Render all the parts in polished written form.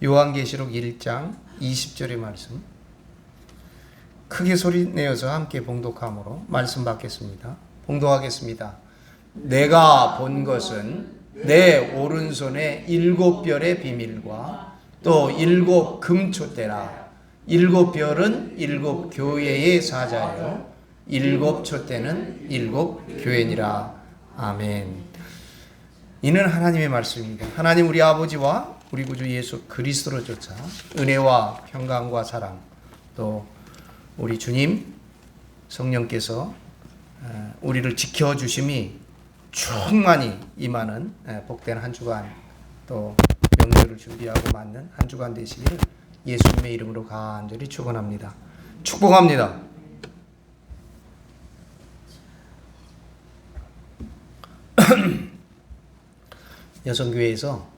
요한계시록 1장 20절의 말씀 크게 소리 내어서 함께 봉독함으로 말씀 받겠습니다. 봉독하겠습니다. 내가 본 것은 내 오른손에 7별의 비밀과 또 7 금촛대라. 7별은 7 교회의 사자요 7 촛대는 7 교회니라. 아멘. 이는 하나님의 말씀입니다. 하나님 우리 아버지와 우리 구주 예수 그리스도로 쫓아 은혜와 평강과 사랑 또 우리 주님 성령께서 우리를 지켜주심이 충만히 임하는 복된 한 주간 또 명절을 준비하고 맞는 한 주간 되시기를 예수님의 이름으로 간절히 축원합니다. 축복합니다. 여성교회에서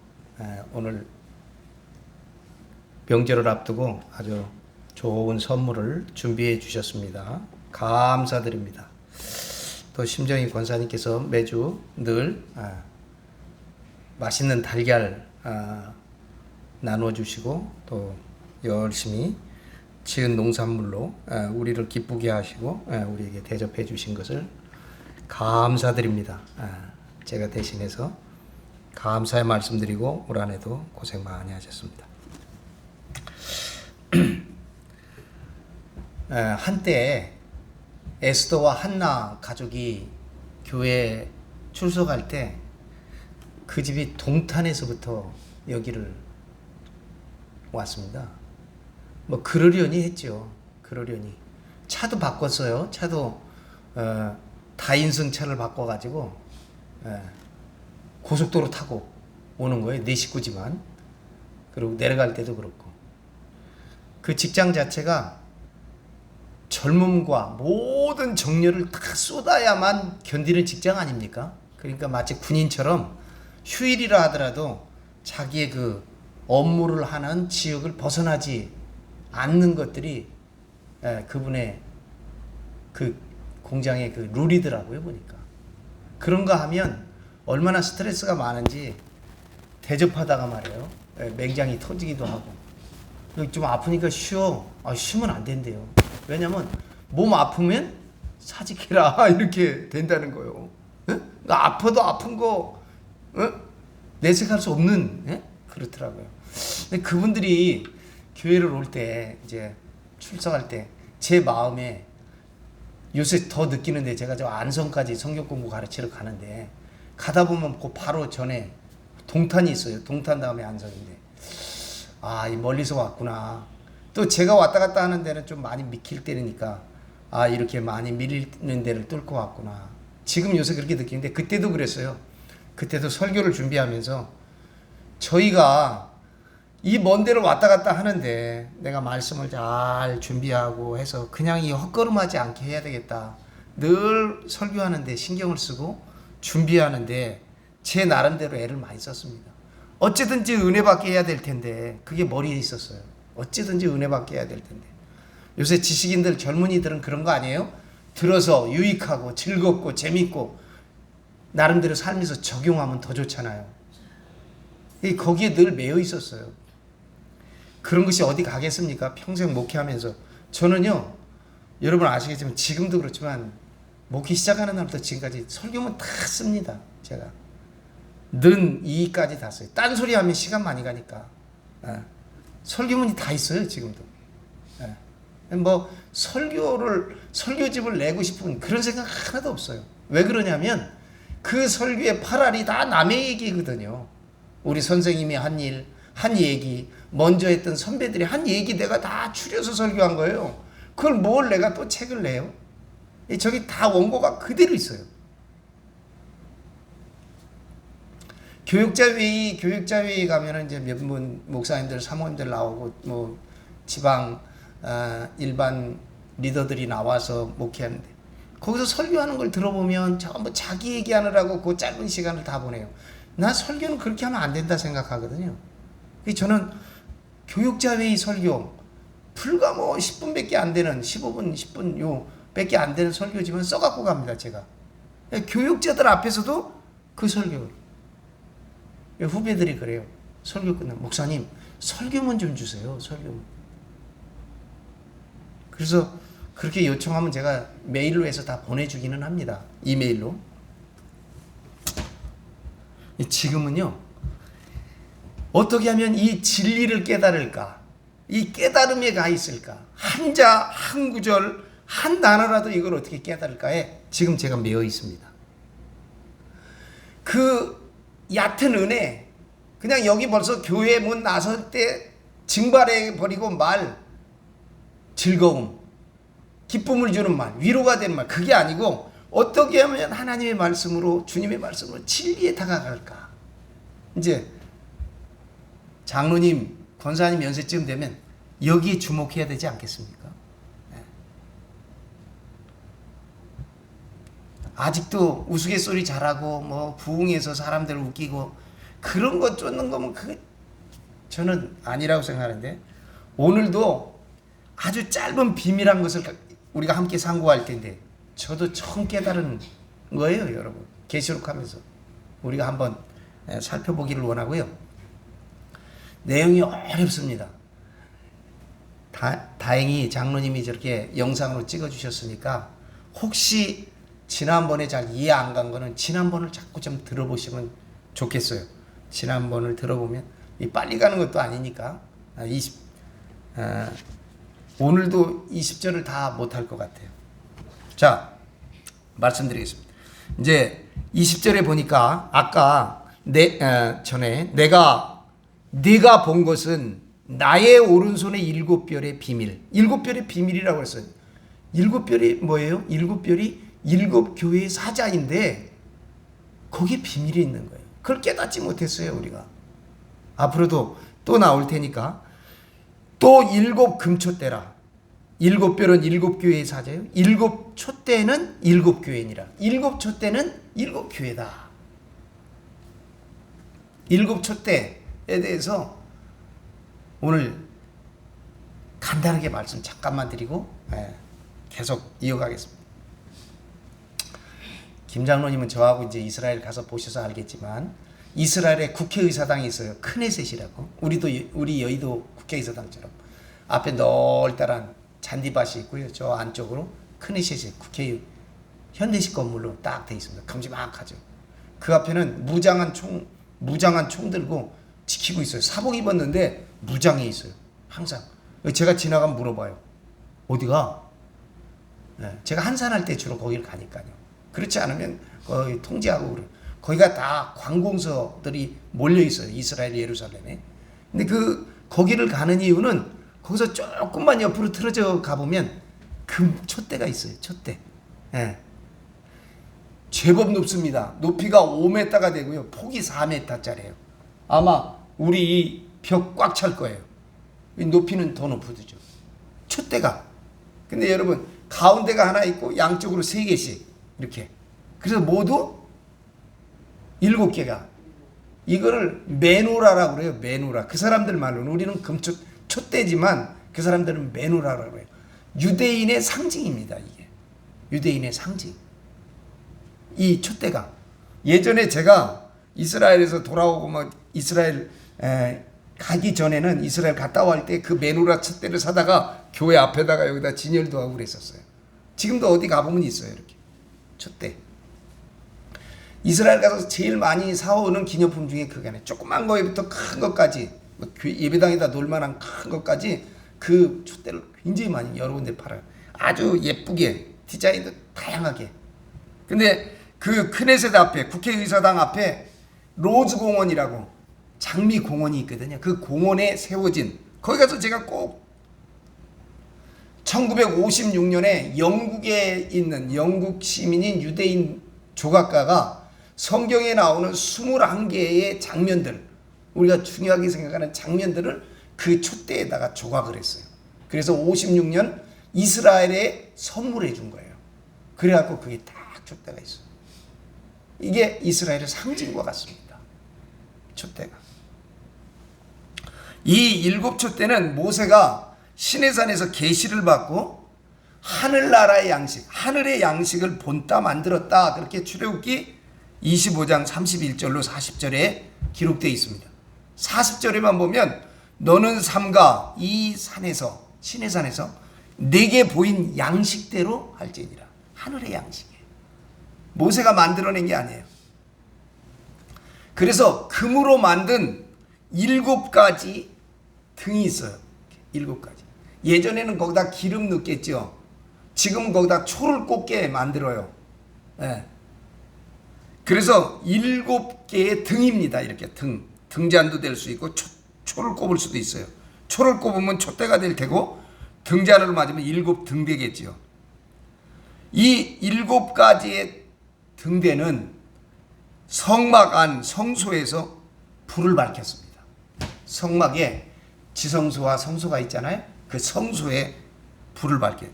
오늘 명절을 앞두고 아주 좋은 선물을 준비해 주셨습니다. 감사드립니다. 또 심정희 권사님께서 매주 늘 맛있는 달걀 나눠주시고 또 열심히 지은 농산물로 우리를 기쁘게 하시고 우리에게 대접해 주신 것을 감사드립니다. 제가 대신해서 감사의 말씀드리고 올 한해도 고생 많이 하셨습니다. 한때 에스더와 한나 가족이 교회에 출석할 때 그 집이 동탄에서부터 여기를 왔습니다. 뭐 그러려니 했죠. 그러려니 차도 바꿨어요. 차도 다인승 차를 바꿔가지고 고속도로 타고 오는 거예요. 네 식구지만. 그리고 내려갈 때도 그렇고. 그 직장 자체가 젊음과 모든 정열을 다 쏟아야만 견디는 직장 아닙니까? 그러니까 마치 군인처럼 휴일이라 하더라도 자기의 그 업무를 하는 지역을 벗어나지 않는 것들이 그분의 그 공장의 그 룰이더라고요, 보니까. 그런가 하면 얼마나 스트레스가 많은지 대접하다가 말이에요. 맹장이 터지기도 하고. 좀 아프니까 쉬어. 쉬면 안 된대요. 왜냐면 몸 아프면 사직해라 이렇게 된다는 거예요. 그러니까 아파도 아픈 거 내색할 수 없는 그렇더라고요. 근데 그분들이 교회를 올 때 이제 출석할 때 제 마음에 요새 더 느끼는데 제가 저 안성까지 성경 공부 가르치러 가는데 가다 보면 그 바로 전에 동탄이 있어요. 동탄 다음에 안성인데 이 멀리서 왔구나. 또 제가 왔다 갔다 하는 데는 좀 많이 밀릴 때니까 이렇게 많이 밀리는 데를 뚫고 왔구나. 지금 요새 그렇게 느끼는데 그때도 그랬어요. 그때도 설교를 준비하면서 저희가 이 먼 데를 왔다 갔다 하는데 내가 말씀을 잘 준비하고 해서 그냥 이 헛걸음하지 않게 해야 되겠다. 늘 설교하는데 신경을 쓰고 준비하는데 제 나름대로 애를 많이 썼습니다. 어쨌든지 은혜 받게 해야 될 텐데 그게 머리에 있었어요. 어쨌든지 은혜 받게 해야 될 텐데. 요새 지식인들 젊은이들은 그런 거 아니에요? 들어서 유익하고 즐겁고 재밌고 나름대로 살면서 적용하면 더 좋잖아요. 거기에 늘 매여 있었어요. 그런 것이 어디 가겠습니까? 평생 목회하면서. 저는요, 여러분 아시겠지만 지금도 그렇지만 목회 시작하는 날부터 지금까지 설교문 다 씁니다. 제가. 는 이까지 다 써요. 딴소리 하면 시간 많이 가니까. 설교문이 다 있어요, 지금도. 뭐 설교집을 내고 싶은 그런 생각 하나도 없어요. 왜 그러냐면 그 설교의 8알이 다 남의 얘기거든요. 우리 선생님이 한 일, 한 얘기, 먼저 했던 선배들이 한 얘기 내가 다 추려서 설교한 거예요. 그걸 뭘 내가 또 책을 내요? 저기 다 원고가 그대로 있어요. 교육자회의 가면은 이제 몇 분 목사님들, 사모님들 나오고 뭐 지방 일반 리더들이 나와서 목회하는데 거기서 설교하는 걸 들어보면 전부 자기 얘기하느라고 그 짧은 시간을 다 보내요. 나 설교는 그렇게 하면 안 된다 생각하거든요. 저는 교육자회의 설교 불과 뭐 10분밖에 안 되는 15분, 10분 요 밖에 안 되는 설교지만 써갖고 갑니다. 제가 교육자들 앞에서도 그 설교를 후배들이 그래요. 설교 끝나면 목사님 설교문 좀 주세요. 설교문. 그래서 그렇게 요청하면 제가 메일로 해서 다 보내주기는 합니다. 이메일로. 지금은요, 어떻게 하면 이 진리를 깨달을까? 이 깨달음에 가 있을까? 한 자, 한 구절, 한 단어라도 이걸 어떻게 깨달을까에 지금 제가 매여 있습니다. 그 얕은 은혜, 그냥 여기 벌써 교회 문 나설 때 증발해 버리고 말, 즐거움, 기쁨을 주는 말, 위로가 되는 말, 그게 아니고 어떻게 하면 하나님의 말씀으로, 주님의 말씀으로 진리에 다가갈까? 이제 장로님, 권사님 연세쯤 되면 여기에 주목해야 되지 않겠습니까? 아직도 우스갯소리 잘하고 뭐 부흥해서 사람들을 웃기고 그런 거 쫓는 거면 그게 저는 아니라고 생각하는데, 오늘도 아주 짧은 비밀한 것을 우리가 함께 상고할 텐데 저도 처음 깨달은 거예요, 여러분. 계시록 하면서 우리가 한번 살펴보기를 원하고요. 내용이 어렵습니다. 다행히 장로님이 저렇게 영상으로 찍어주셨으니까 혹시 지난번에 잘 이해 안 간 거는 지난번을 자꾸 좀 들어보시면 좋겠어요. 지난번을 들어보면 빨리 가는 것도 아니니까 오늘도 20절을 다 못할 것 같아요. 자, 말씀드리겠습니다. 이제 20절에 보니까 아까 전에 네가 본 것은 나의 오른손의 7별의 비밀. 7별의 비밀이라고 했어요. 7별이 뭐예요? 7별이 7교회의 사자인데 거기에 비밀이 있는 거예요. 그걸 깨닫지 못했어요, 우리가. 앞으로도 또 나올 테니까. 또 7 금촛대라. 7별은 7교회의 사자예요. 7 촛대는 7교회니라. 7 촛대는 7교회다. 7 촛대에 대해서 오늘 간단하게 말씀 잠깐만 드리고 계속 이어가겠습니다. 김 장로님은 저하고 이제 이스라엘 가서 보셔서 알겠지만 이스라엘에 국회의사당이 있어요. 크네셋이라고. 우리 여의도 국회의사당처럼 앞에 널따란 잔디밭이 있고요. 저 안쪽으로 크네셋이 국회 현대식 건물로 딱 돼 있습니다. 큼지막하죠. 그 앞에는 무장한 총 들고 지키고 있어요. 사복 입었는데 무장해 있어요. 항상. 제가 지나가면 물어봐요. 어디가? 제가 한산할 때 주로 거기를 가니까요. 그렇지 않으면 거의 통제하고 그래요. 거기가 다 관공서들이 몰려 있어요. 이스라엘 예루살렘에. 근데 거기를 가는 이유는 거기서 조금만 옆으로 틀어져 가보면 촛대가 있어요. 촛대. 제법 높습니다. 높이가 5m가 되고요. 폭이 4m짜리예요. 아마 우리 벽 꽉 찰 거예요. 높이는 더 높아지죠. 촛대가. 근데 여러분, 가운데가 하나 있고 양쪽으로 3개씩 이렇게. 그래서 모두 7개가. 이거를 메노라라고 그래요. 메노라. 그 사람들 말로는, 우리는 촛대지만 그 사람들은 메노라라고 그래요. 유대인의 상징입니다. 이게 유대인의 상징. 이 촛대가. 예전에 제가 이스라엘에서 돌아오고 막 이스라엘 가기 전에는, 이스라엘 갔다 올 때 그 메노라 촛대를 사다가 교회 앞에다가 여기다 진열도 하고 그랬었어요. 지금도 어디 가보면 있어요. 이렇게 촛대. 이스라엘 가서 제일 많이 사오는 기념품 중에 그게 하나. 조그만 거에부터 큰 것까지, 예배당에다 놓을 만한 큰 것까지 그 촛대를 굉장히 많이 여러 군데 팔아요. 아주 예쁘게, 디자인도 다양하게. 근데 그 크네셋 앞에, 국회의사당 앞에 로즈 공원이라고 장미 공원이 있거든요. 그 공원에 세워진, 거기 가서 제가 꼭 1956년에 영국에 있는 영국 시민인 유대인 조각가가 성경에 나오는 21개의 장면들, 우리가 중요하게 생각하는 장면들을 그 촛대에다가 조각을 했어요. 그래서 56년 이스라엘에 선물해 준 거예요. 그래갖고 그게 딱 촛대가 있어요. 이게 이스라엘의 상징과 같습니다. 촛대가. 이 7 촛대는 모세가 시내산에서 계시를 받고 하늘나라의 양식, 하늘의 양식을 본따 만들었다, 그렇게 출애굽기 25장 31절로 40절에 기록되어 있습니다. 40절에만 보면 너는 삼가 이 산에서 신의 산에서 내게 보인 양식대로 할지니라. 하늘의 양식이에요. 모세가 만들어낸 게 아니에요. 그래서 금으로 만든 7가지 등이 있어요. 7가지. 예전에는 거기다 기름 넣겠죠. 지금은 거기다 초를 꽂게 만들어요. 네. 그래서 7개의 등입니다. 이렇게 등잔도 될 수 있고 초를 꼽을 수도 있어요. 초를 꼽으면 촛대가 될 테고 등잔을 맞으면 7등 되겠죠. 이 7가지의 등대는 성막 안 성소에서 불을 밝혔습니다. 성막에 지성소와 성소가 있잖아요. 그 성소에 불을 밝혀요.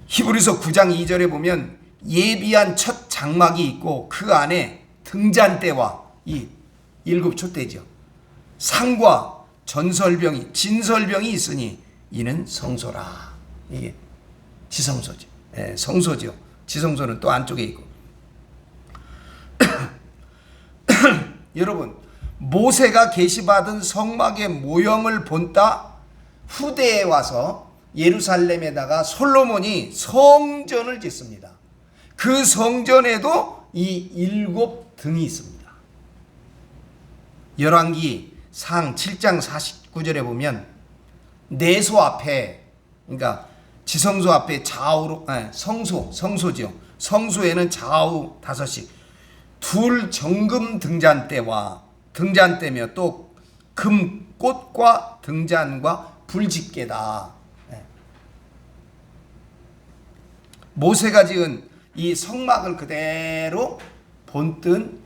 히브리서 9장 2절에 보면 예비한 첫 장막이 있고 그 안에 등잔대와 이 7촛대죠. 상과 진설병이 있으니 이는 성소라. 이게 지성소죠. 성소죠. 지성소는 또 안쪽에 있고. 여러분, 모세가 계시받은 성막의 모형을 본따 후대에 와서 예루살렘에다가 솔로몬이 성전을 짓습니다. 그 성전에도 이 7등이 있습니다. 열왕기 상 7장 49절에 보면 내소 앞에, 그러니까 지성소 앞에 좌우로, 성소죠. 성소에는 좌우 5씩 둘 정금 등잔대며 또 금꽃과 등잔과 불집게다. 모세가 지은 이 성막을 그대로 본뜬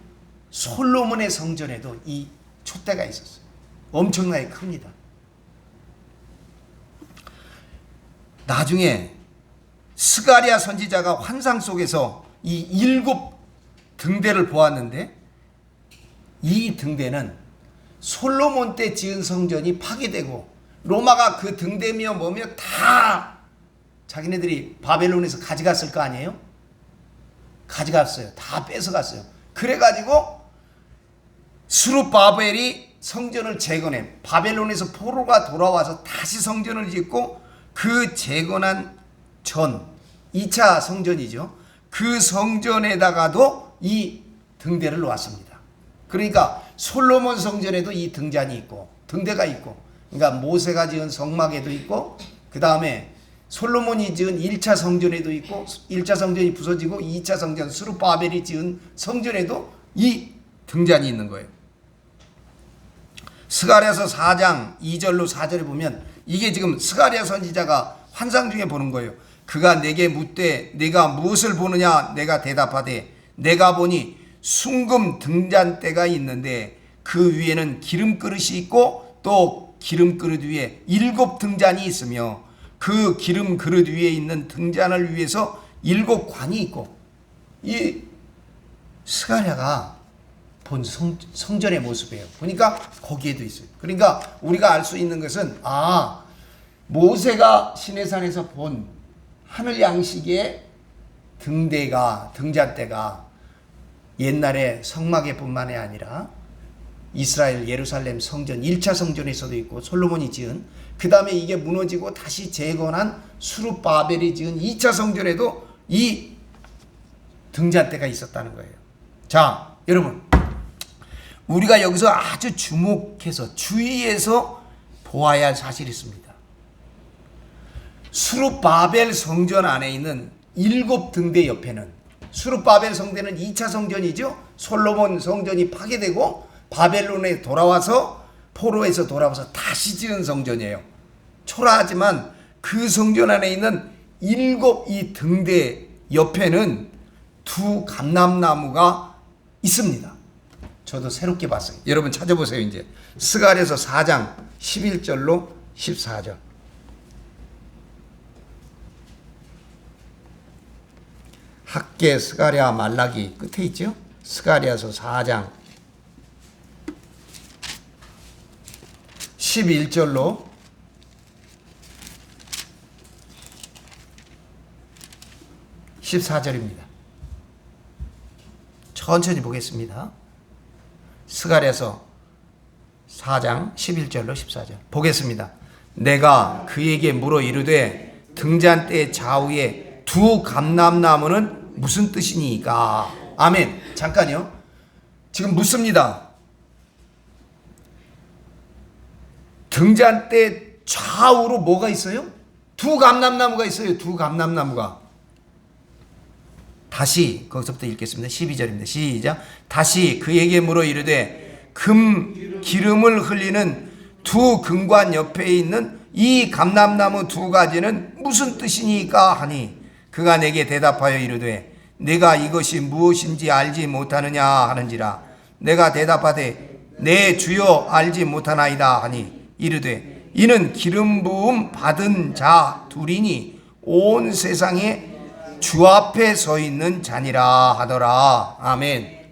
솔로몬의 성전에도 이 촛대가 있었어요. 엄청나게 큽니다. 나중에 스가랴 선지자가 환상 속에서 이 7등대를 보았는데 이 등대는 솔로몬 때 지은 성전이 파괴되고 로마가 그 등대며 뭐며 다 자기네들이 바벨론에서 가져갔을 거 아니에요? 가져갔어요. 다 뺏어갔어요. 그래가지고 스룹바벨이 성전을 재건해 바벨론에서 포로가 돌아와서 다시 성전을 짓고 그 재건한 전 2차 성전이죠. 그 성전에다가도 이 등대를 놓았습니다. 그러니까 솔로몬 성전에도 이 등잔이 있고 등대가 있고, 그러니까 모세가 지은 성막에도 있고, 그 다음에 솔로몬이 지은 1차 성전에도 있고, 1차 성전이 부서지고 2차 성전 스룹바벨이 지은 성전에도 이 등잔이 있는 거예요. 스가랴서 4장 2절로 4절에 보면 이게 지금 스가랴 선지자가 환상 중에 보는 거예요. 그가 내게 묻되 내가 무엇을 보느냐? 내가 대답하되 내가 보니 순금 등잔대가 있는데 그 위에는 기름그릇이 있고 또 기름그릇 위에 7등잔이 있으며 그 기름그릇 위에 있는 등잔을 위해서 7관이 있고, 이 스가랴가 본 성전의 모습이에요. 보니까 거기에도 있어요. 그러니까 우리가 알 수 있는 것은 모세가 시내산에서 본 하늘 양식의 등잔대가 옛날에 성막에 뿐만이 아니라 이스라엘 예루살렘 성전 1차 성전에서도 있고 솔로몬이 지은, 그 다음에 이게 무너지고 다시 재건한 스룹바벨이 지은 2차 성전에도 이 등잔대가 있었다는 거예요. 자, 여러분, 우리가 여기서 아주 주목해서 주의해서 보아야 할 사실이 있습니다. 스룹바벨 성전 안에 있는 7등대 옆에는, 스룹바벨 성전은 2차 성전이죠. 솔로몬 성전이 파괴되고 바벨론에 돌아와서 포로에서 돌아와서 다시 지은 성전이에요. 초라하지만 그 성전 안에 있는 7이 등대 옆에는 2 감람나무가 있습니다. 저도 새롭게 봤어요. 여러분 찾아보세요. 이제 스가랴서 4장 11절로 14절. 학개, 스가랴, 말라기 끝에 있죠. 스가랴서 4장 11절로 14절입니다. 천천히 보겠습니다. 스가랴서 4장 11절로 14절 보겠습니다. 내가 그에게 물어 이르되 등잔대 좌우에 두 감람나무는 무슨 뜻이니까? 아멘. 잠깐요. 지금 묻습니다. 등잔대 좌우로 뭐가 있어요? 두 감람나무가 있어요. 두 감람나무가. 다시 거기서부터 읽겠습니다. 12절입니다. 시작. 다시 그에게 물어 이르되 기름을 흘리는 두 금관 옆에 있는 이 감람나무 두 가지는 무슨 뜻이니까 하니 그가 내게 대답하여 이르되 내가 이것이 무엇인지 알지 못하느냐 하는지라. 내가 대답하되 내 주여 알지 못하나이다 하니 이르되 이는 기름 부음 받은 자 둘이니 온 세상에 주 앞에 서 있는 자니라 하더라. 아멘.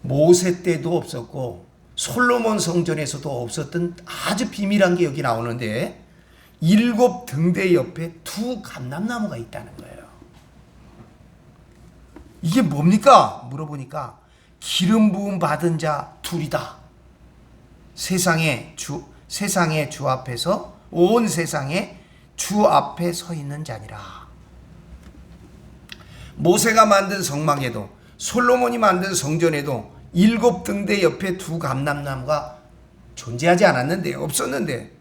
모세 때도 없었고 솔로몬 성전에서도 없었던 아주 비밀한 게 여기 나오는데 7 등대 옆에 두 감람나무가 있다는 거예요. 이게 뭡니까? 물어보니까 기름 부음 받은 자 둘이다. 세상의 주 앞에서 온 세상에 주 앞에 서 있는 자니라. 모세가 만든 성막에도 솔로몬이 만든 성전에도 7 등대 옆에 두 감람나무가 존재하지 않았는데, 없었는데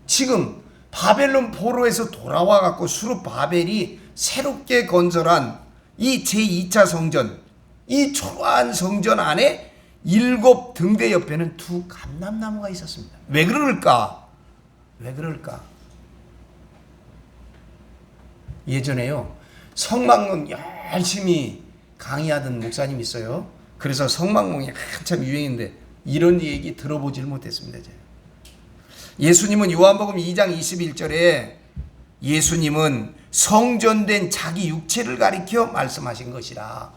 지금 바벨론 포로에서 돌아와 갖고 수르 바벨이 새롭게 건설한 이 제2차 성전, 이 초라한 성전 안에 7 등대 옆에는 두 감람나무가 있었습니다. 왜 그럴까? 왜 그럴까? 예전에요, 성막론 열심히 강의하던 목사님이 있어요. 그래서 성막론이 한참 유행인데 이런 얘기 들어보질 못했습니다. 제가. 예수님은 요한복음 2장 21절에 예수님은 성전된 자기 육체를 가리켜 말씀하신 것이라.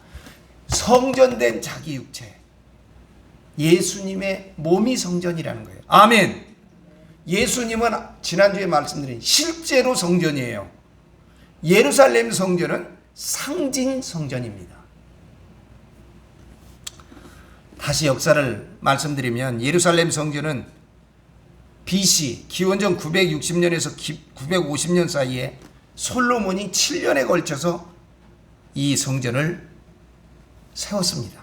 성전된 자기 육체, 예수님의 몸이 성전이라는 거예요. 아멘. 예수님은 지난주에 말씀드린 실제로 성전이에요. 예루살렘 성전은 상징 성전입니다. 다시 역사를 말씀드리면 예루살렘 성전은 BC 기원전 960년에서 950년 사이에 솔로몬이 7년에 걸쳐서 이 성전을 세웠습니다.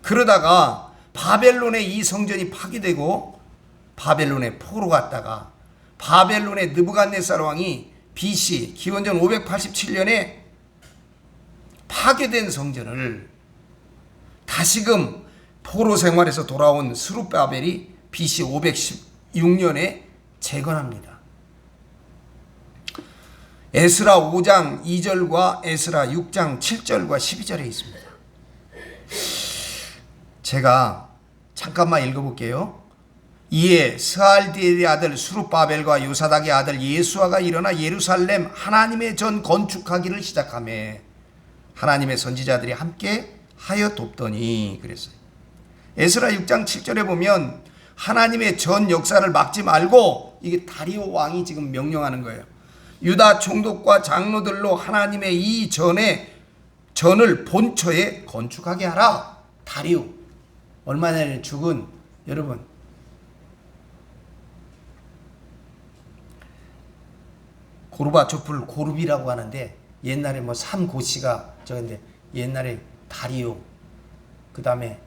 그러다가 바벨론에 이 성전이 파괴되고 바벨론에 포로 갔다가 바벨론의 느부갓네살 왕이 BC 기원전 587년에 파괴된 성전을 다시금 포로 생활에서 돌아온 스룹바벨이 BC 516년에 재건합니다. 에스라 5장 2절과 에스라 6장 7절과 12절에 있습니다. 제가 잠깐만 읽어볼게요. 이에 스알디엘의 아들 스룹바벨과 요사닥의 아들 예수아가 일어나 예루살렘 하나님의 전 건축하기를 시작하며 하나님의 선지자들이 함께 하여 돕더니 그랬어요. 에스라 6장 7절에 보면 하나님의 전 역사를 막지 말고, 이게 다리오 왕이 지금 명령하는 거예요. 유다 총독과 장로들로 하나님의 이 전을 본처에 건축하게 하라. 다리오, 얼마 전에 죽은 여러분, 고르바초프를 고르비라고 하는데 옛날에 뭐 삼고씨가 저건데 옛날에 다리오, 그 다음에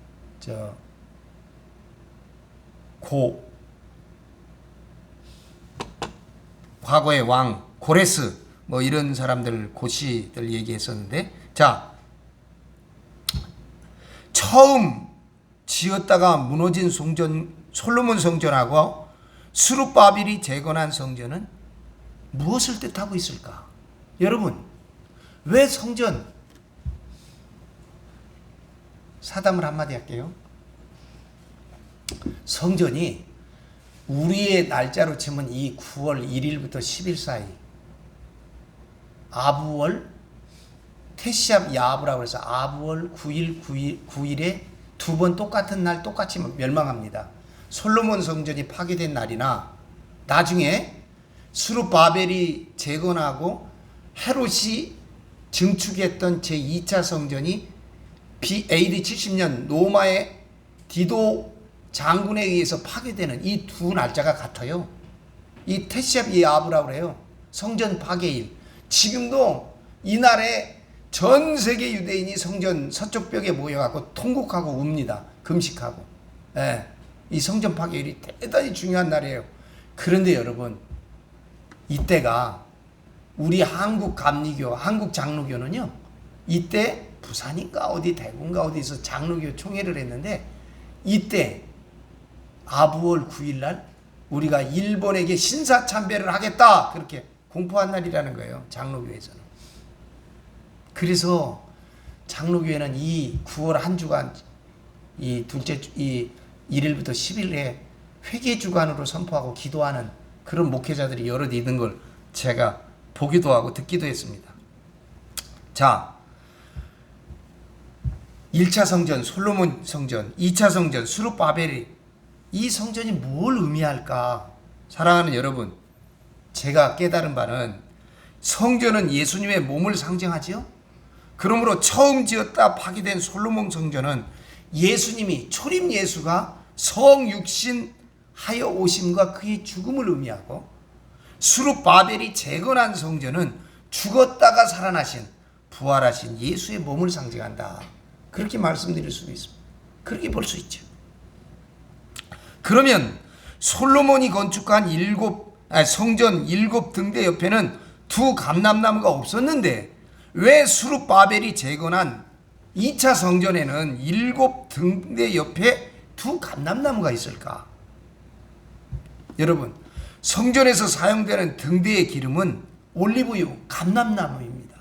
과거의 왕 고레스, 뭐 이런 사람들 고씨들 얘기했었는데, 자, 처음 지었다가 무너진 성전 솔로몬 성전하고 스룹바벨이 재건한 성전은 무엇을 뜻하고 있을까? 여러분, 왜 성전, 사담을 한마디 할게요. 성전이 우리의 날짜로 치면 이 9월 1일부터 10일 사이, 아부월 테시압 야브라고 해서 아부월 9일에 두 번 똑같은 날 똑같이 멸망합니다. 솔로몬 성전이 파괴된 날이나 나중에 스룹바벨이 재건하고 헤롯이 증축했던 제2차 성전이 AD 70년 로마의 디도 장군에 의해서 파괴되는 이 두 날짜가 같아요. 이 테샵 예아브라고 그래요. 성전 파괴일. 지금도 이날에 전 세계 유대인이 성전 서쪽 벽에 모여갖고 통곡하고 웁니다. 금식하고. 예, 이 성전 파괴일이 대단히 중요한 날이에요. 그런데 여러분, 이때가 우리 한국 감리교, 한국 장로교는요, 이때 부산인가 어디 대구인가 어디서 장로교 총회를 했는데, 이때 아부월 9일날 우리가 일본에게 신사참배를 하겠다 그렇게 공포한 날이라는 거예요. 장로교에서는. 그래서 장로교회는 이 9월 한 주간 이 둘째 주, 이 1일부터 10일에 회개 주간으로 선포하고 기도하는 그런 목회자들이 여럿 있는 걸 제가 보기도 하고 듣기도 했습니다. 자, 1차 성전 솔로몬 성전, 2차 성전 수룹바벨이 이 성전이 뭘 의미할까? 사랑하는 여러분, 제가 깨달은 바는 성전은 예수님의 몸을 상징하지요. 그러므로 처음 지었다 파괴된 솔로몬 성전은 예수님이 초림 예수가 성육신 하여 오심과 그의 죽음을 의미하고, 수룹바벨이 재건한 성전은 죽었다가 살아나신 부활하신 예수의 몸을 상징한다. 그렇게 말씀드릴 수 있습니다. 그렇게 볼 수 있죠. 그러면 솔로몬이 건축한 성전 7등대 옆에는 두 감람나무가 없었는데 왜 수룹바벨이 재건한 2차 성전에는 7등대 옆에 두 감람나무가 있을까? 여러분, 성전에서 사용되는 등대의 기름은 올리브유, 감람나무입니다.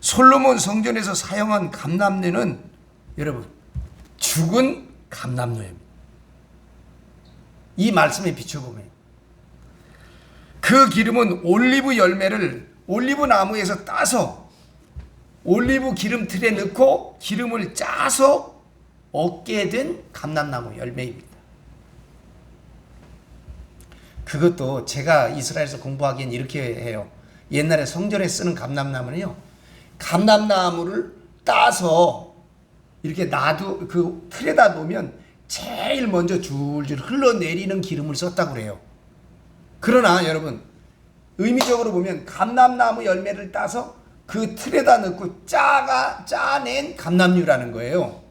솔로몬 성전에서 사용한 감람류는 여러분 죽은 감람류입니다. 이 말씀에 비춰보면 그 기름은 올리브 열매를 올리브 나무에서 따서 올리브 기름 틀에 넣고 기름을 짜서 얻게 된 감람나무 열매입니다. 그것도 제가 이스라엘에서 공부하기엔 이렇게 해요. 옛날에 성전에 쓰는 감람나무는요, 감람나무를 따서 이렇게 그 틀에다 놓으면 제일 먼저 줄줄 흘러내리는 기름을 썼다고 그래요. 그러나 여러분, 의미적으로 보면 감람나무 열매를 따서 그 틀에다 넣고 짜낸 감람류라는 거예요.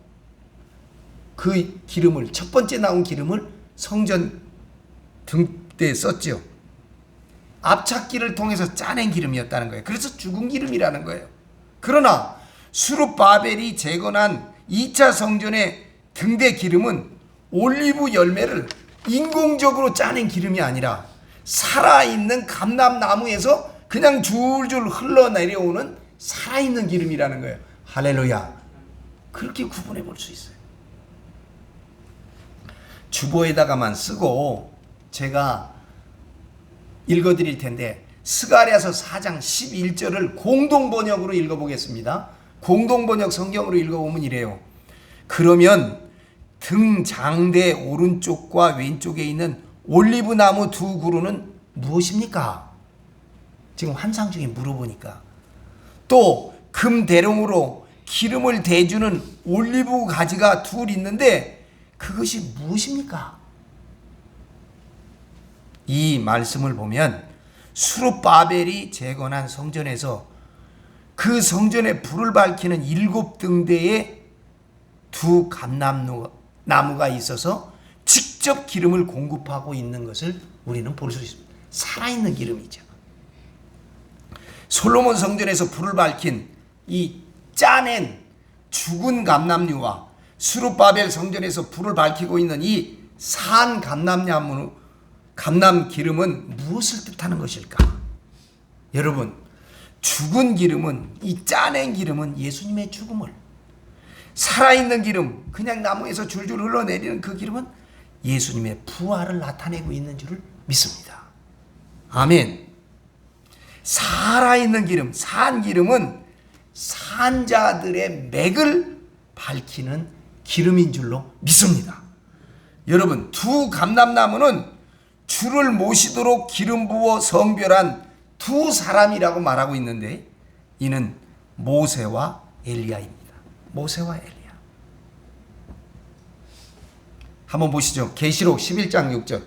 그 기름을, 첫 번째 나온 기름을 성전 등대에 썼죠. 압착기를 통해서 짜낸 기름이었다는 거예요. 그래서 죽은 기름이라는 거예요. 그러나 수룹바벨이 재건한 2차 성전의 등대 기름은 올리브 열매를 인공적으로 짜낸 기름이 아니라 살아있는 감람나무에서 그냥 줄줄 흘러내려오는 살아있는 기름이라는 거예요. 할렐루야. 그렇게 구분해 볼 수 있어요. 주보에다가만 쓰고 제가 읽어드릴 텐데, 스가랴서 4장 11절을 공동번역으로 읽어보겠습니다. 공동번역 성경으로 읽어보면 이래요. 그러면 등 장대 오른쪽과 왼쪽에 있는 올리브나무 두 그루는 무엇입니까? 지금 환상 중에 물어보니까. 또 금대롱으로 기름을 대주는 올리브 가지가 둘 있는데 그것이 무엇입니까? 이 말씀을 보면 수룹바벨이 재건한 성전에서 그 성전에 불을 밝히는 7등대의 두 감람나무가 있어서 직접 기름을 공급하고 있는 것을 우리는 볼 수 있습니다. 살아있는 기름이죠. 솔로몬 성전에서 불을 밝힌 이 짜낸 죽은 감람류와 수룹바벨 성전에서 불을 밝히고 있는 이 산 감람 기름은 무엇을 뜻하는 것일까? 여러분, 죽은 기름은, 이 짜낸 기름은 예수님의 죽음을, 살아있는 기름, 그냥 나무에서 줄줄 흘러내리는 그 기름은 예수님의 부활을 나타내고 있는 줄을 믿습니다. 아멘. 살아있는 기름, 산 기름은 산자들의 맥을 밝히는 기름인 줄로 믿습니다. 여러분, 두 감람나무는 주를 모시도록 기름 부어 성별한 두 사람이라고 말하고 있는데, 이는 모세와 엘리야입니다. 모세와 엘리야. 한번 보시죠. 계시록 11장 6절.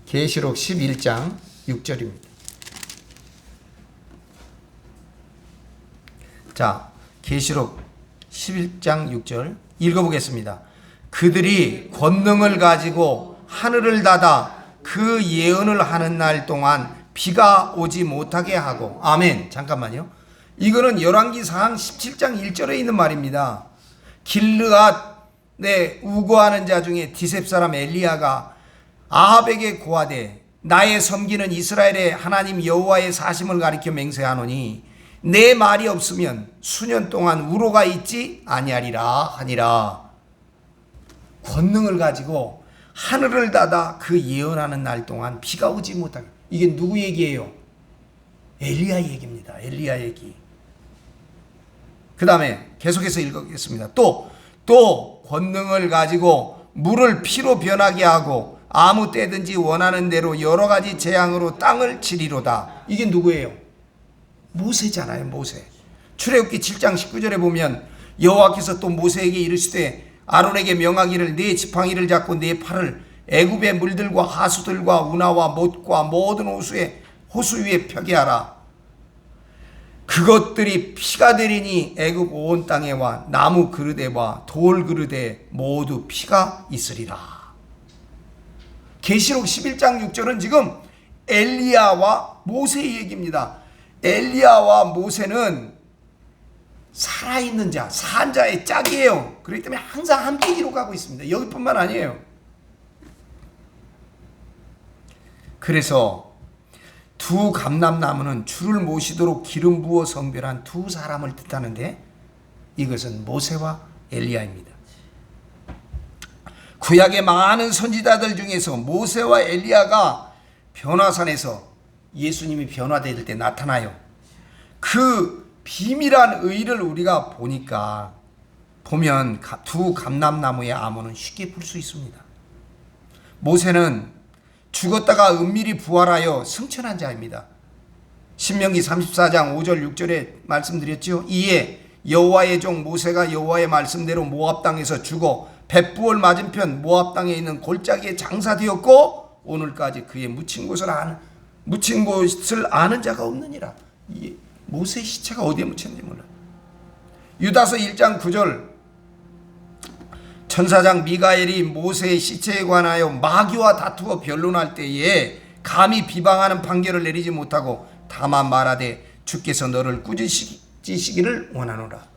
계시록 11장 6절입니다. 자, 계시록 11장 6절 읽어보겠습니다. 그들이 권능을 가지고 하늘을 닫아 그 예언을 하는 날 동안 비가 오지 못하게 하고. 아멘. 잠깐만요. 이거는 열왕기상 17장 1절에 있는 말입니다. 길르앗에 우거하는 자 중에 디셉 사람 엘리야가 아합에게 고하되 나의 섬기는 이스라엘의 하나님 여호와의 사심을 가리켜 맹세하노니 내 말이 없으면 수년 동안 우로가 있지 아니하리라 하니라. 권능을 가지고 하늘을 닫아 그 예언하는 날 동안 비가 오지 못하게. 이게 누구 얘기예요? 엘리야 얘기입니다. 엘리야 얘기. 그 다음에 계속해서 읽겠습니다. 또 권능을 가지고 물을 피로 변하게 하고 아무 때든지 원하는 대로 여러 가지 재앙으로 땅을 치리로다. 이게 누구예요? 모세잖아요. 모세. 출애굽기 7장 19절에 보면 여호와께서 또 모세에게 이르시되 아론에게 명하기를 네 지팡이를 잡고 네 팔을 애굽의 물들과 하수들과 운하와 못과 모든 호수 위에 펴게 하라. 그것들이 피가 되리니 애굽 온 땅에와 나무 그릇에와 돌 그릇에 모두 피가 있으리라. 계시록 11장 6절은 지금 엘리야와 모세의 얘기입니다. 엘리야와 모세는 살아있는 자, 산 자의 짝이에요. 그렇기 때문에 항상 함께 기록하고 있습니다. 여기뿐만 아니에요. 그래서 두 감람나무는 주를 모시도록 기름 부어 성별한 두 사람을 뜻하는데 이것은 모세와 엘리야입니다. 구약의 많은 선지자들 중에서 모세와 엘리야가 변화산에서 예수님이 변화될 때 나타나요. 그 비밀한 의를 우리가 보면 두 감람나무의 암호는 쉽게 풀 수 있습니다. 모세는 죽었다가 은밀히 부활하여 승천한 자입니다. 신명기 34장 5절 6절에 말씀드렸죠. 이에 여호와의 종 모세가 여호와의 말씀대로 모압 땅에서 죽어 벳부올 맞은편 모압 땅에 있는 골짜기에 장사되었고 오늘까지 그의 묻힌 곳을 아는 자가 없느니라. 모세의 시체가 어디에 묻혔는지 몰라요. 유다서 1장 9절 천사장 미가엘이 모세의 시체에 관하여 마귀와 다투어 변론할 때에 감히 비방하는 판결을 내리지 못하고 다만 말하되 주께서 너를 꾸짖으시기를 원하노라.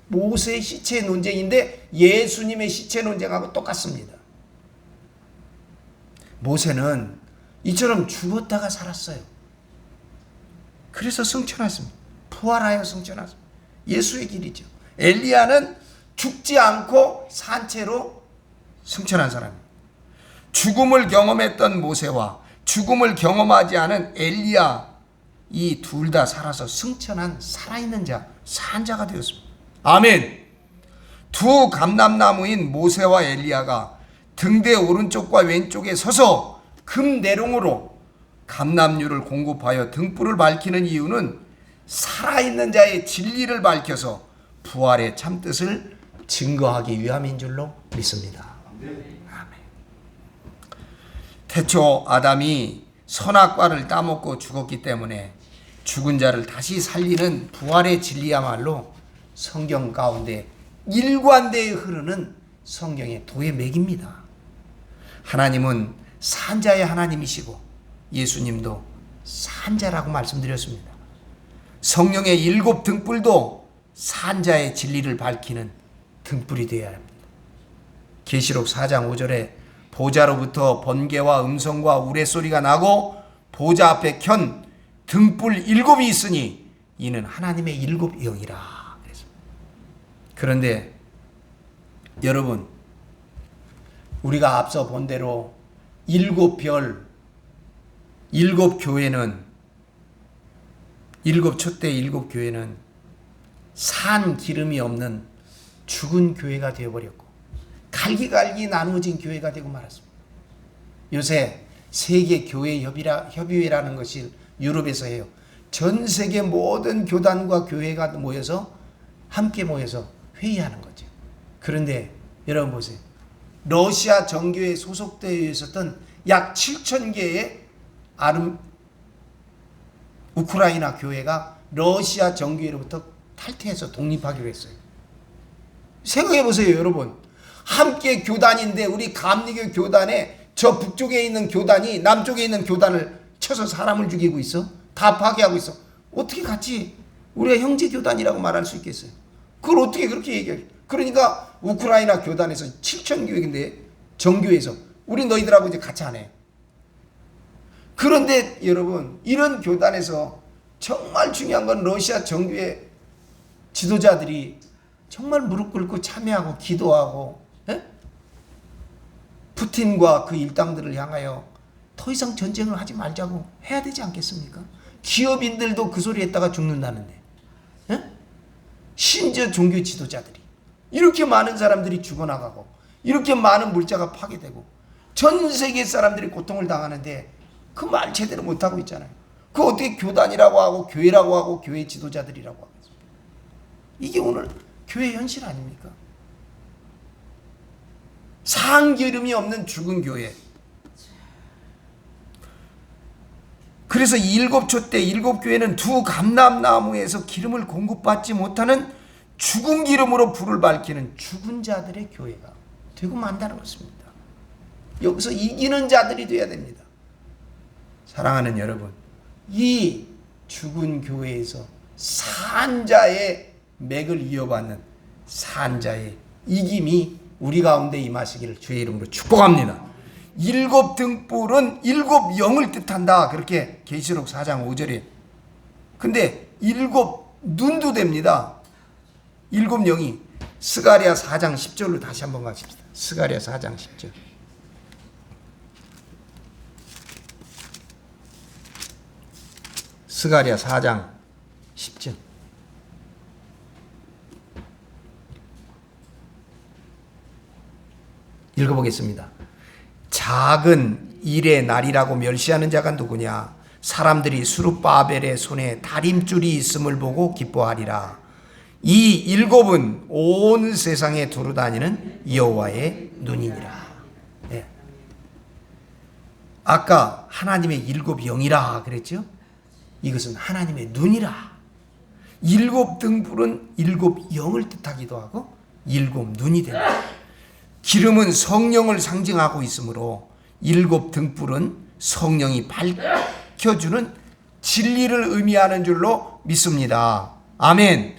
모세의 시체 논쟁인데 예수님의 시체 논쟁하고 똑같습니다. 모세는 이처럼 죽었다가 살았어요. 그래서 승천했습니다. 부활하여 승천했습니다. 예수의 길이죠. 엘리야는 죽지 않고 산채로 승천한 사람입니다. 죽음을 경험했던 모세와 죽음을 경험하지 않은 엘리야, 이 둘 다 살아서 승천한 살아있는 자, 산 자가 되었습니다. 아멘. 두 감람나무인 모세와 엘리야가 등대 오른쪽과 왼쪽에 서서 금내롱으로 감람류를 공급하여 등불을 밝히는 이유는 살아있는 자의 진리를 밝혀서 부활의 참뜻을 증거하기 위함인 줄로 믿습니다. 아멘. 태초 아담이 선악과를 따먹고 죽었기 때문에 죽은 자를 다시 살리는 부활의 진리야말로 성경 가운데 일관되게 흐르는 성경의 도의 맥입니다. 하나님은 산자의 하나님이시고 예수님도 산자라고 말씀드렸습니다. 성령의 7 등불도 산자의 진리를 밝히는 등불이 되어야 합니다. 계시록 4장 5절에 보좌로부터 번개와 음성과 우레소리가 나고 보좌 앞에 켠 등불 7이 있으니 이는 하나님의 7 영이라. 그런데 여러분, 우리가 앞서 본 대로 7별, 7 교회는 7 촛대 7 교회는 산 기름이 없는 죽은 교회가 되어버렸고 갈기갈기 나누어진 교회가 되고 말았습니다. 요새 세계 교회 협의회라는 것을 유럽에서 해요. 전 세계 모든 교단과 교회가 모여서 함께 모여서 회의하는 거죠. 그런데 여러분 보세요. 러시아 정교회에 소속되어 있었던 약 7천 개의 우크라이나 교회가 러시아 정교회로부터 탈퇴해서 독립하기로 했어요. 생각해 보세요, 여러분. 함께 교단인데 우리 감리교 교단에 저 북쪽에 있는 교단이 남쪽에 있는 교단을 쳐서 사람을 죽이고 있어? 다 파괴하고 있어. 어떻게 같이 우리가 형제 교단이라고 말할 수 있겠어요? 그걸 어떻게 그렇게 얘기해요? 그러니까 우크라이나 교단에서 7천 교회인데 정교회에서 우리 너희들하고 이제 같이 하네. 그런데 여러분, 이런 교단에서 정말 중요한 건 러시아 정교회 지도자들이 정말 무릎 꿇고 참여하고 기도하고, 에? 푸틴과 그 일당들을 향하여 더 이상 전쟁을 하지 말자고 해야 되지 않겠습니까? 기업인들도 그 소리 했다가 죽는다는데, 에? 심지어 종교 지도자들이 이렇게 많은 사람들이 죽어나가고 이렇게 많은 물자가 파괴되고 전 세계 사람들이 고통을 당하는데 그 말 제대로 못하고 있잖아요. 그 어떻게 교단이라고 하고 교회라고 하고 교회 지도자들이라고 하겠습니까? 이게 오늘 교회 현실 아닙니까? 상기름이 없는 죽은 교회. 그래서 일곱 때 일곱 교회는 두 감람나무에서 기름을 공급받지 못하는 죽은 기름으로 불을 밝히는 죽은 자들의 교회가 되고 만다는 것입니다. 여기서 이기는 자들이 되어야 됩니다. 사랑하는 여러분, 이 죽은 교회에서 산자의 맥을 이어받는 산자의 이김이 우리 가운데 임하시기를 주의 이름으로 축복합니다. 일곱 등불은 일곱 영을 뜻한다. 그렇게 계시록 4장 5절에. 근데 일곱 눈도 됩니다. 일곱 영이. 스가랴 4장 10절로 다시 한번 가십시다. 스가랴 4장 10절. 스가랴 4장 10절. 읽어보겠습니다. 작은 일의 날이라고 멸시하는 자가 누구냐? 사람들이 수룹바벨의 손에 다림줄이 있음을 보고 기뻐하리라. 이 일곱은 온 세상에 두루 다니는 여호와의 눈이니라. 네. 아까 하나님의 일곱 영이라 그랬죠? 이것은 하나님의 눈이라. 일곱 등불은 일곱 영을 뜻하기도 하고 일곱 눈이 됩니다. 기름은 성령을 상징하고 있으므로 일곱 등불은 성령이 밝혀주는 진리를 의미하는 줄로 믿습니다. 아멘.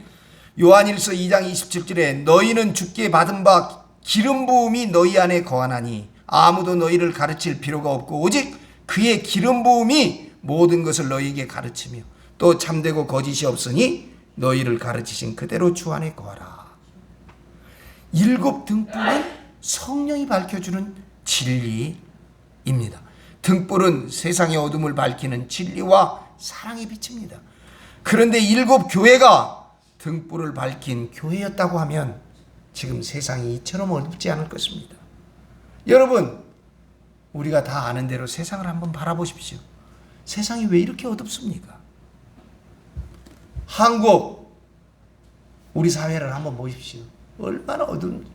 요한일서 2장 27절에 너희는 주께 받은 바 기름 부음이 너희 안에 거하나니 아무도 너희를 가르칠 필요가 없고 오직 그의 기름 부음이 모든 것을 너희에게 가르치며 또 참되고 거짓이 없으니 너희를 가르치신 그대로 주 안에 거하라. 일곱 등불은 성령이 밝혀주는 진리입니다. 등불은 세상의 어둠을 밝히는 진리와 사랑의 빛입니다. 그런데 일곱 교회가 등불을 밝힌 교회였다고 하면 지금 세상이 이처럼 어둡지 않을 것입니다. 여러분, 우리가 다 아는 대로 세상을 한번 바라보십시오. 세상이 왜 이렇게 어둡습니까? 한국, 우리 사회를 한번 보십시오. 얼마나 어두운지.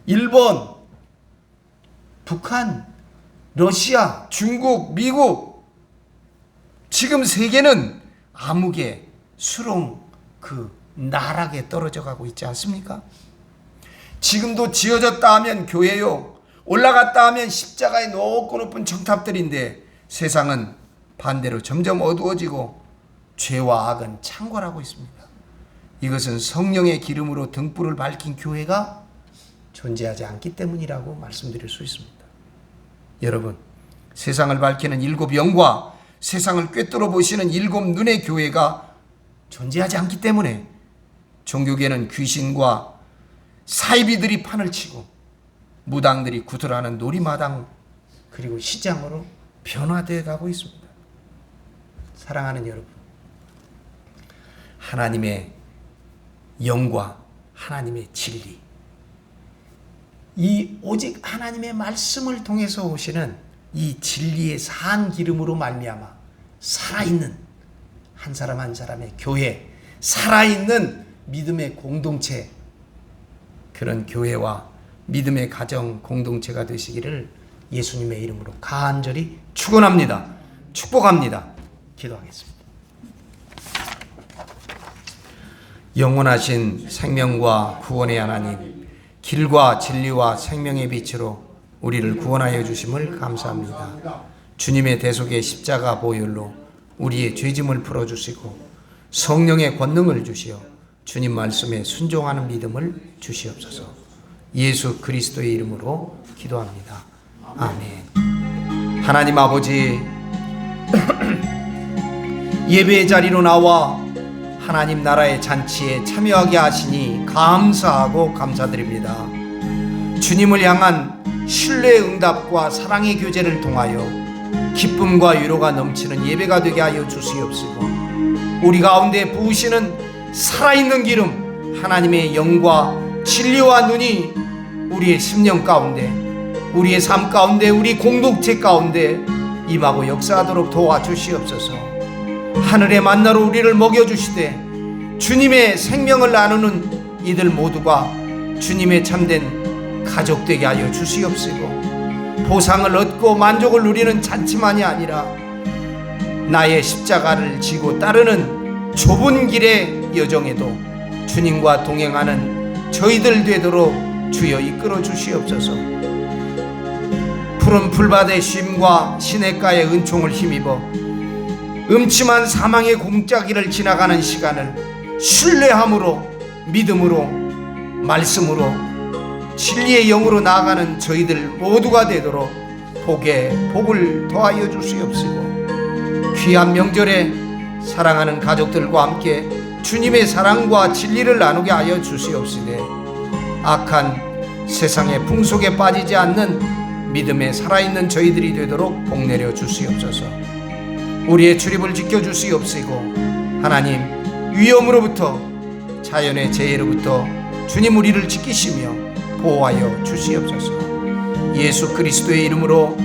일본, 북한, 러시아, 중국, 미국, 지금 세계는 암흑의 수렁 그 나락에 떨어져 가고 있지 않습니까? 지금도 지어졌다 하면 교회요, 올라갔다 하면 십자가의 높고 높은 정탑들인데 세상은 반대로 점점 어두워지고 죄와 악은 창궐하고 있습니다. 이것은 성령의 기름으로 등불을 밝힌 교회가 존재하지 않기 때문이라고 말씀드릴 수 있습니다. 여러분, 세상을 밝히는 일곱 영과 세상을 꿰뚫어 보시는 일곱 눈의 교회가 존재하지 않기 때문에 종교계는 귀신과 사이비들이 판을 치고 무당들이 구슬하는 놀이마당 그리고 시장으로 변화되어 가고 있습니다. 사랑하는 여러분, 하나님의 영과 하나님의 진리, 이 오직 하나님의 말씀을 통해서 오시는 이 진리의 산 기름으로 말미암아 살아있는 한 사람 한 사람의 교회, 살아있는 믿음의 공동체, 그런 교회와 믿음의 가정 공동체가 되시기를 예수님의 이름으로 간절히 축원합니다. 축복합니다. 기도하겠습니다. 영원하신 생명과 구원의 하나님, 길과 진리와 생명의 빛으로 우리를 구원하여 주심을 감사합니다. 주님의 대속의 십자가 보혈로 우리의 죄짐을 풀어주시고 성령의 권능을 주시어 주님 말씀에 순종하는 믿음을 주시옵소서. 예수 그리스도의 이름으로 기도합니다. 아멘. 하나님 아버지, 예배의 자리로 나와 하나님 나라의 잔치에 참여하게 하시니 감사하고 감사드립니다. 주님을 향한 신뢰의 응답과 사랑의 교제를 통하여 기쁨과 위로가 넘치는 예배가 되게 하여 주시옵시고, 우리 가운데 부으시는 살아있는 기름, 하나님의 영과 진리와 눈이 우리의 심령 가운데, 우리의 삶 가운데, 우리 공동체 가운데 임하고 역사하도록 도와주시옵소서. 하늘의 만나로 우리를 먹여주시되 주님의 생명을 나누는 이들 모두가 주님의 참된 가족 되게 하여 주시옵시고, 보상을 얻고 만족을 누리는 잔치만이 아니라 나의 십자가를 지고 따르는 좁은 길의 여정에도 주님과 동행하는 저희들 되도록 주여 이끌어 주시옵소서. 푸른 풀밭의 쉼과 시냇가의 은총을 힘입어 음침한 사망의 공짜기를 지나가는 시간을 신뢰함으로, 믿음으로, 말씀으로, 진리의 영으로 나아가는 저희들 모두가 되도록 복에 복을 더하여 주시옵시고, 귀한 명절에 사랑하는 가족들과 함께 주님의 사랑과 진리를 나누게 하여 주시옵시되, 악한 세상의 풍속에 빠지지 않는 믿음에 살아있는 저희들이 되도록 복내려 주시옵소서. 우리의 출입을 지켜주시옵시고, 하나님 위험으로부터, 자연의 재해로부터 주님 우리를 지키시며 보호하여 주시옵소서. 예수 그리스도의 이름으로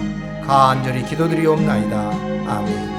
간절히 기도드리옵나이다. 아멘.